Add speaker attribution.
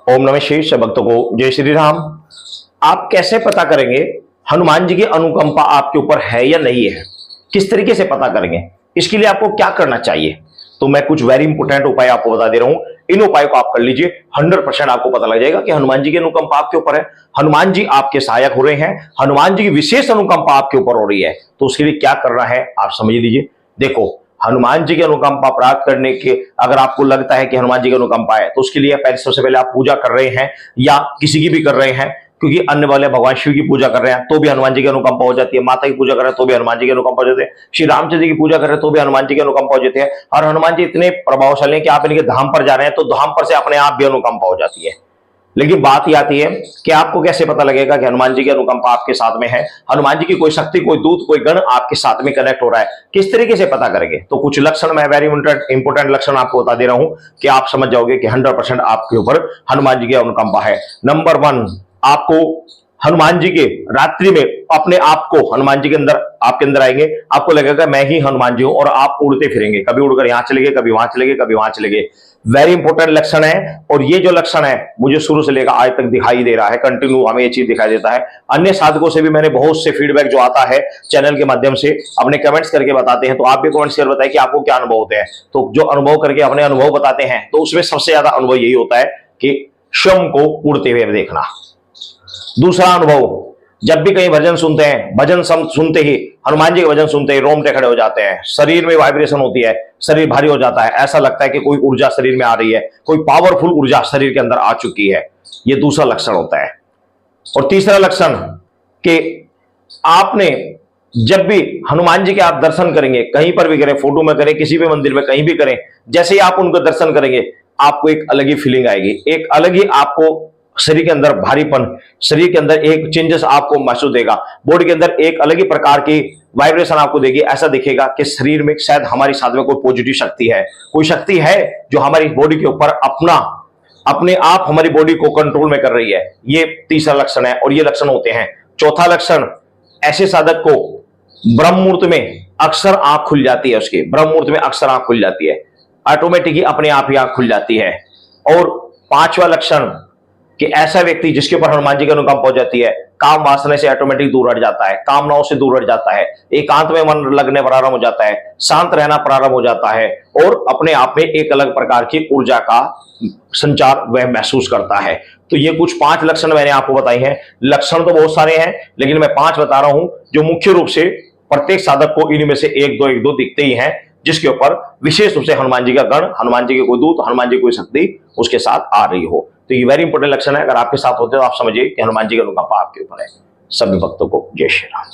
Speaker 1: ओम नमः शिवाय। सब भक्तों को जय श्री राम। आप कैसे पता करेंगे हनुमान जी की अनुकंपा आपके ऊपर है या नहीं है? किस तरीके से पता करेंगे? इसके लिए आपको क्या करना चाहिए? तो मैं कुछ वेरी इंपोर्टेंट उपाय आपको बता दे रहा हूं। इन उपायों को आप कर लीजिए, 100% आपको पता लग जाएगा कि हनुमान जी की अनुकंपा आपके ऊपर है, हनुमान जी आपके सहायक हो रहे हैं, हनुमान जी की विशेष अनुकंपा आपके ऊपर हो रही है। तो उसके लिए क्या करना है आप समझ लीजिए। देखो, हनुमान जी की अनुकंपा प्राप्त करने के अगर आपको लगता है कि हनुमान जी की अनुकंपा है तो उसके लिए पहले सबसे पहले आप पूजा कर रहे हैं या किसी की भी कर रहे हैं, क्योंकि अन्य वाले भगवान शिव की पूजा कर रहे हैं तो भी हनुमान जी की अनुकंपा हो जाती है, माता की पूजा कर रहे हैं तो भी हनुमान जी की अनुकंपा हो जाती है, श्री रामचंद्र जी की पूजा कर रहे हैं तो भी हनुमान जी की अनुकंपा हो जाती है। और हनुमान जी इतने प्रभावशाली हैं कि आप इनके धाम पर जा रहे हैं तो धाम पर से अपने आप भी अनुकंपा हो जाती है। लेकिन बात यह आती है कि आपको कैसे पता लगेगा कि हनुमान जी की अनुकंपा आपके साथ में है, हनुमान जी की कोई शक्ति, कोई दूत, कोई गण आपके साथ में कनेक्ट हो रहा है, किस तरीके से पता करेंगे? तो कुछ लक्षण मैं वेरी इंपोर्टेंट लक्षण आपको बता दे रहा हूं कि आप समझ जाओगे कि 100% आपके ऊपर हनुमान जी की अनुकंपा है। नंबर 1, आपको हनुमान जी के रात्रि में अपने आप को हनुमान जी के अंदर आपके अंदर आएंगे, आपको लगेगा मैं ही हनुमान जी हूं और आप उड़ते फिरेंगे, कभी उड़कर यहां चले गए, कभी वहां चले गए, कभी वहां चले गए। वेरी इंपॉर्टेंट लक्षण है और ये जो लक्षण है मुझे शुरू से लेकर आज तक दिखाई दे रहा है, कंटिन्यू हमें ये चीज दिखाई देता है। अन्य साधकों से भी मैंने बहुत से फीडबैक जो आता है चैनल के माध्यम से अपने कमेंट्स करके बताते हैं, तो आप भी कमेंट्स कर बताएं कि आपको क्या अनुभव होते हैं। तो जो अनुभव करके अपने अनुभव बताते हैं तो उसमें सबसे ज्यादा अनुभव यही होता है कि स्वयं को उड़ते हुए देखना। दूसरा अनुभव, जब भी कहीं भजन सुनते हैं, भजन सुनते ही, हनुमान जी के भजन सुनते ही रोंगटे खड़े हो जाते हैं, शरीर में वाइब्रेशन होती है, शरीर भारी हो जाता है, ऐसा लगता है कि कोई ऊर्जा शरीर में आ रही है, कोई पावरफुल ऊर्जा शरीर के अंदर आ चुकी है। ये दूसरा लक्षण होता है। और तीसरा लक्षण कि आपने जब भी हनुमान जी के आप दर्शन करेंगे, कहीं पर भी करें, फोटो में करें, किसी भी मंदिर में कहीं भी करें, जैसे ही आप उनका दर्शन करेंगे आपको एक अलग ही फीलिंग आएगी, एक अलग ही आपको शरीर के अंदर भारीपन, शरीर के अंदर एक चेंजेस आपको महसूस देगा, बॉडी के अंदर एक अलग ही प्रकार की वाइब्रेशन आपको देगी। ऐसा दिखेगा कि शरीर में शायद हमारी साथ में कोई पॉजिटिव शक्ति है, कोई शक्ति है जो हमारी बॉडी के ऊपर अपने आप हमारी बॉडी को कंट्रोल में कर रही है। ये तीसरा लक्षण है और ये लक्षण होते हैं। चौथा लक्षण, ऐसे साधक को ब्रह्म मुहूर्त में अक्सर आंख खुल जाती है, उसकी ब्रह्म मुहूर्त में अक्सर आंख खुल जाती है, ऑटोमेटिक ही अपने आप ही आंख खुल जाती है। और पांचवा लक्षण कि ऐसा व्यक्ति जिसके ऊपर हनुमान जी की अनुकंपा हो जाती है, काम वासना से ऑटोमेटिक दूर हट जाता है, कामनाओं से दूर हट जाता है, एकांत में मन लगने प्रारंभ हो जाता है, शांत रहना प्रारंभ हो जाता है और अपने आप में एक अलग प्रकार की ऊर्जा का संचार वह महसूस करता है। तो ये कुछ 5 लक्षण मैंने आपको बताए हैं। लक्षण तो बहुत सारे हैं लेकिन मैं 5 बता रहा हूं जो मुख्य रूप से प्रत्येक साधक को इनमें से एक दो दिखते ही हैं, जिसके ऊपर विशेष रूप से हनुमान जी का गण, हनुमान जी के कोई दूत, हनुमान जी की कोई शक्ति उसके साथ आ रही हो। तो ये वेरी इंपॉर्टेंट लक्षण है, अगर आपके साथ होते हैं तो आप समझिए कि हनुमान जी का अनुकंपा आपके ऊपर है। सभी भक्तों को जय श्री राम।